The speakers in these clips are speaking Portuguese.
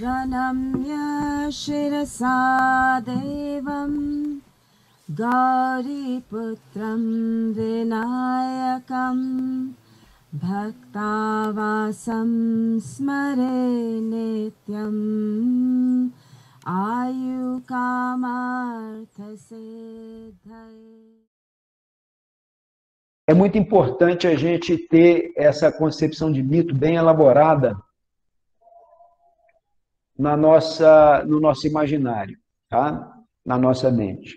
प्रणम्य शिरसा देवं गौरीपुत्रं विनायकं भक्तावासं स्मरे नित्यम् आयुकामार्थसिद्धये. É muito importante a gente ter essa concepção de mito bem elaborada no nosso imaginário, tá? Na nossa mente.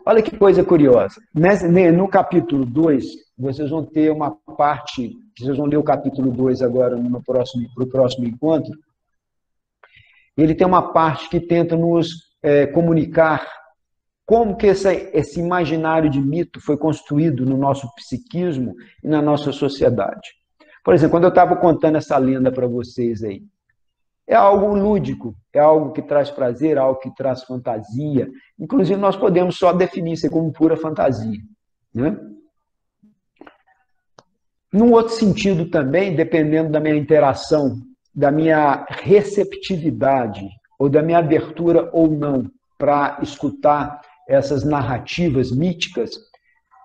Olha que coisa curiosa. No capítulo 2, vocês vão ter uma parte, vocês vão ler o capítulo 2 agora no próximo encontro. Ele tem uma parte que tenta nos comunicar como que esse imaginário de mito foi construído no nosso psiquismo e na nossa sociedade. Por exemplo, quando eu estava contando essa lenda para vocês aí, é algo lúdico, é algo que traz prazer, algo que traz fantasia. Inclusive, nós podemos só definir isso como pura fantasia, né? Num outro sentido também, dependendo da minha interação, da minha receptividade, ou da minha abertura ou não para escutar essas narrativas míticas,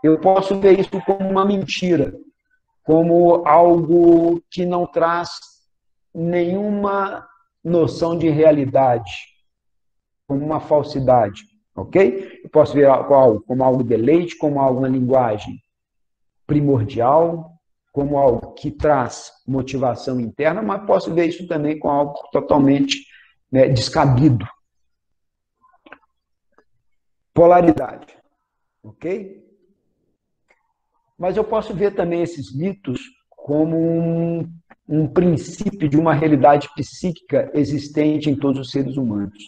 eu posso ver isso como uma mentira, como algo que não traz nenhuma noção de realidade, como uma falsidade, ok? Eu posso ver como algo deleite, como uma linguagem primordial, como algo que traz motivação interna, mas posso ver isso também como algo totalmente descabido. Polaridade, ok? Mas eu posso ver também esses mitos como um princípio de uma realidade psíquica existente em todos os seres humanos.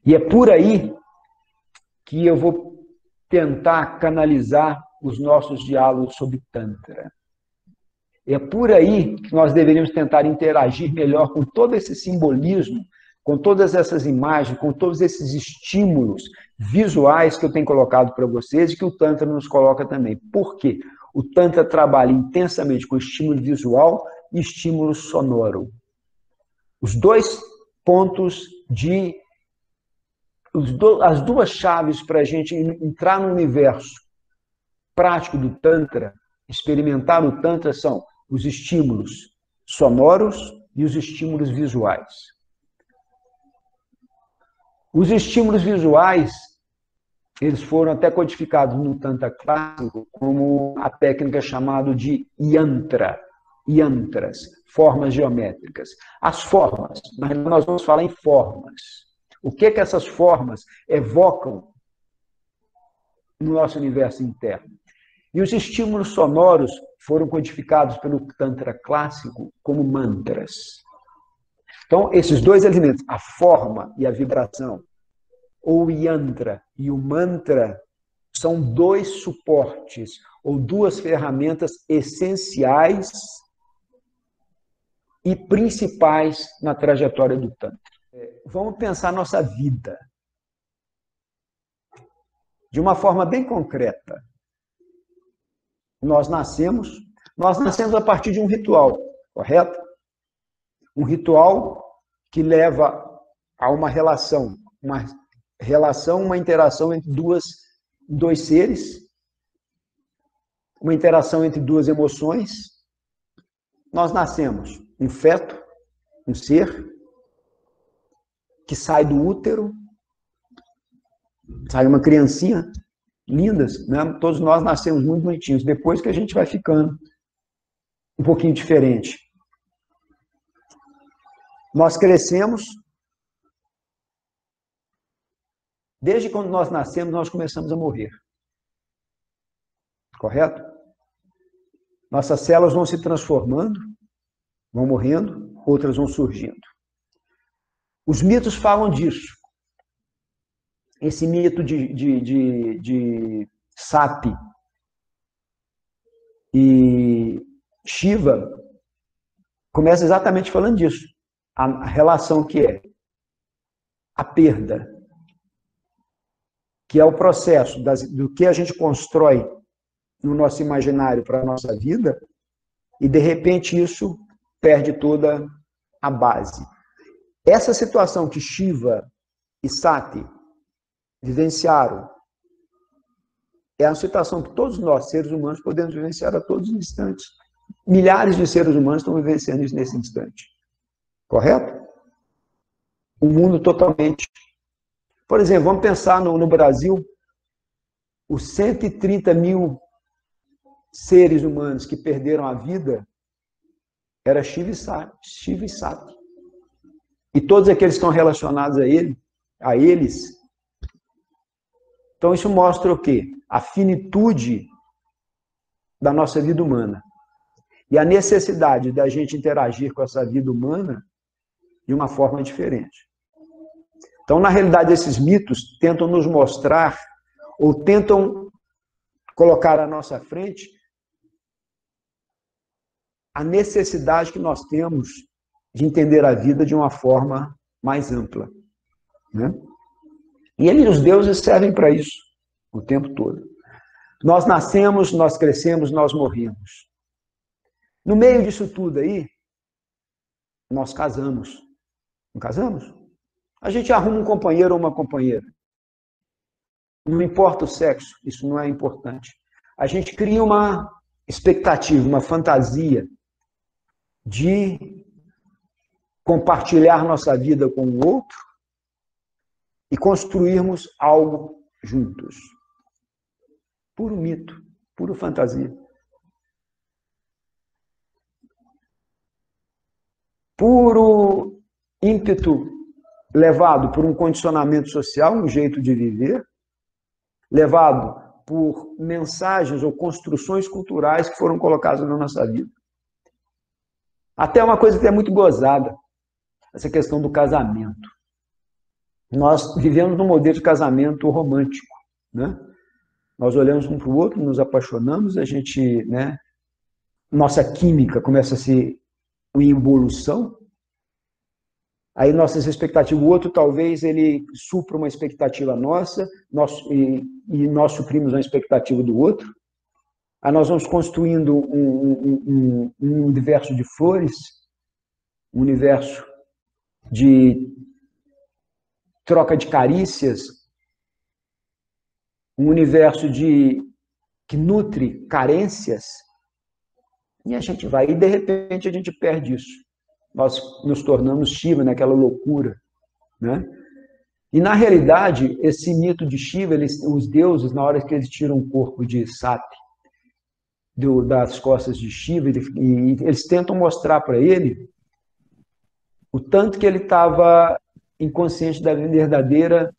E é por aí que eu vou tentar canalizar os nossos diálogos sobre Tantra. É por aí que nós deveríamos tentar interagir melhor com todo esse simbolismo, com todas essas imagens, com todos esses estímulos visuais que eu tenho colocado para vocês e que o Tantra nos coloca também. Por quê? O Tantra trabalha intensamente com estímulo visual e estímulo sonoro. Os dois pontos as duas chaves para a gente entrar no universo prático do Tantra, experimentar o Tantra, são os estímulos sonoros e os estímulos visuais. Os estímulos visuais, eles foram até codificados no Tantra clássico como a técnica chamada de yantras, formas geométricas. As formas, nós vamos falar em formas. O que essas formas evocam no nosso universo interno? E os estímulos sonoros foram codificados pelo Tantra clássico como mantras. Então, esses dois elementos, a forma e a vibração, ou o yantra e o mantra, são dois suportes ou duas ferramentas essenciais e principais na trajetória do Tantra. Vamos pensar nossa vida de uma forma bem concreta. Nós nascemos a partir de um ritual, correto? Um ritual que leva a uma relação, uma interação entre dois seres, uma interação entre duas emoções. Nós nascemos um feto, um ser que sai do útero, sai uma criancinha, lindas, né? Todos nós nascemos muito bonitinhos, depois que a gente vai ficando um pouquinho diferente. Nós crescemos, desde quando nós nascemos, nós começamos a morrer. Correto? Nossas células vão se transformando, vão morrendo, outras vão surgindo. Os mitos falam disso. Esse mito de Sati e Shiva começa exatamente falando disso. A relação que é a perda, que é o processo do que a gente constrói no nosso imaginário para a nossa vida, e de repente isso perde toda a base. Essa situação que Shiva e Sati vivenciaram é a situação que todos nós, seres humanos, podemos vivenciar a todos os instantes. Milhares de seres humanos estão vivenciando isso nesse instante. Correto? O mundo totalmente. Por exemplo, vamos pensar no Brasil, os 130 mil seres humanos que perderam a vida era Shiva e Sati. E todos aqueles que estão relacionados a eles. Então isso mostra o quê? A finitude da nossa vida humana. E a necessidade da gente interagir com essa vida humana de uma forma diferente. Então, na realidade, esses mitos tentam nos mostrar, ou tentam colocar à nossa frente, a necessidade que nós temos de entender a vida de uma forma mais ampla. Né? E os deuses servem para isso o tempo todo. Nós nascemos, nós crescemos, nós morremos. No meio disso tudo aí, nós casamos. Não casamos? A gente arruma um companheiro ou uma companheira. Não importa o sexo, isso não é importante. A gente cria uma expectativa, uma fantasia de compartilhar nossa vida com o outro e construirmos algo juntos. Puro mito, puro fantasia. Puro ímpeto levado por um condicionamento social, um jeito de viver, levado por mensagens ou construções culturais que foram colocadas na nossa vida. Até uma coisa que é muito gozada, essa questão do casamento. Nós vivemos num modelo de casamento romântico, né? Nós olhamos um para o outro, nos apaixonamos, a gente, né? Nossa química começa a ser em evolução. Aí nossas expectativas, o outro talvez ele supra uma expectativa nossa, e nós suprimos uma expectativa do outro. Aí nós vamos construindo um universo de flores, um universo de troca de carícias, um universo que nutre carências, e a gente vai, e de repente a gente perde isso. Nós nos tornamos Shiva naquela loucura, né? E na realidade, esse mito de Shiva, os deuses, na hora que eles tiram o corpo de Sati das costas de Shiva, e eles tentam mostrar para ele o tanto que ele estava inconsciente da verdadeira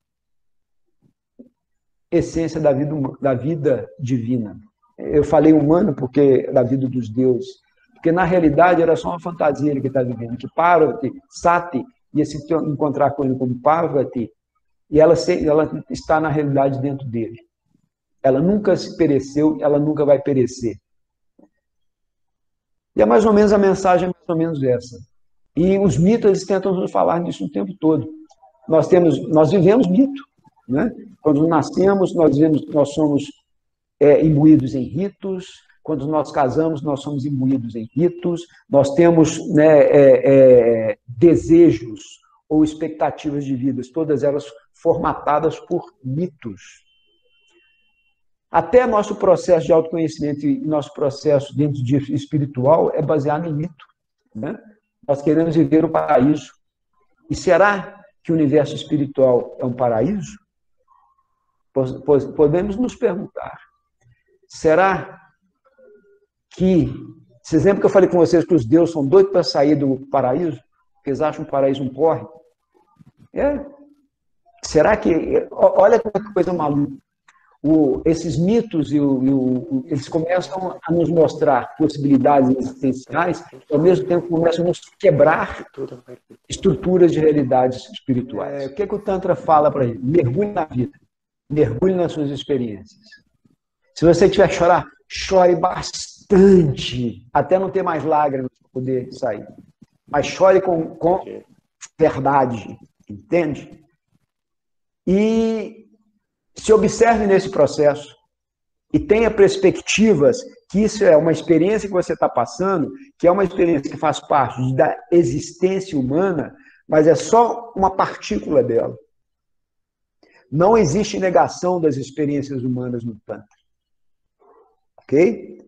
essência da vida divina. Eu falei humano porque da vida dos deuses, porque na realidade era só uma fantasia ele que está vivendo, que Parvati, Sati, ia se encontrar com ele como Parvati, e ela está na realidade dentro dele. Ela nunca se pereceu, ela nunca vai perecer. E é mais ou menos a mensagem, é mais ou menos essa. E os mitos eles tentam nos falar disso o tempo todo. Nós vivemos mito, né? Quando nascemos, nós somos imbuídos em ritos. Quando nós casamos, nós somos imbuídos em ritos. Nós temos, né, desejos ou expectativas de vida, todas elas formatadas por mitos. Até nosso processo de autoconhecimento e nosso processo dentro de espiritual é baseado em mito, né? Nós queremos viver o paraíso. E será que o universo espiritual é um paraíso? Podemos nos perguntar. Será que... Vocês lembram que eu falei com vocês que os deuses são doidos para sair do paraíso? Porque eles acham o paraíso um porre? Será que... Olha que coisa maluca. Esses mitos, eles começam a nos mostrar possibilidades existenciais, e ao mesmo tempo começam a nos quebrar estruturas de realidades espirituais. O que o Tantra fala para ele? Mergulhe na vida, mergulhe nas suas experiências. Se você tiver que chorar, chore bastante, até não ter mais lágrimas para poder sair. Mas chore com verdade, entende? E se observe nesse processo e tenha perspectivas que isso é uma experiência que você está passando, que é uma experiência que faz parte da existência humana, mas é só uma partícula dela. Não existe negação das experiências humanas no Tantra. Ok?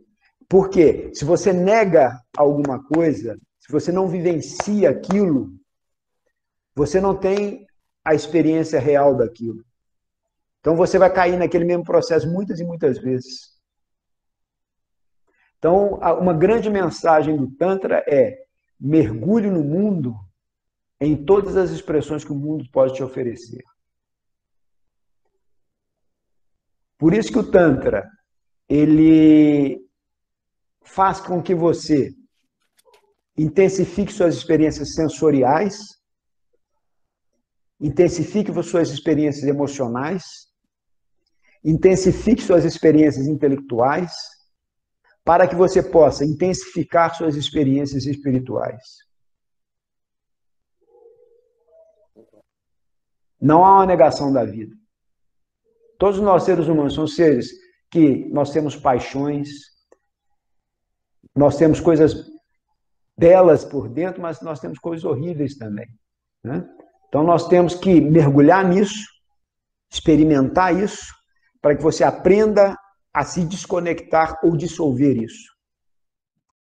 Por quê? Se você nega alguma coisa, se você não vivencia aquilo, você não tem a experiência real daquilo. Então você vai cair naquele mesmo processo muitas e muitas vezes. Então, uma grande mensagem do Tantra é: mergulhe no mundo em todas as expressões que o mundo pode te oferecer. Por isso que o Tantra, ele faz com que você intensifique suas experiências sensoriais, intensifique suas experiências emocionais, intensifique suas experiências intelectuais, para que você possa intensificar suas experiências espirituais. Não há uma negação da vida. Todos nós, seres humanos, são seres que nós temos paixões, nós temos coisas belas por dentro, mas nós temos coisas horríveis também, né? Então nós temos que mergulhar nisso, experimentar isso, para que você aprenda a se desconectar ou dissolver isso.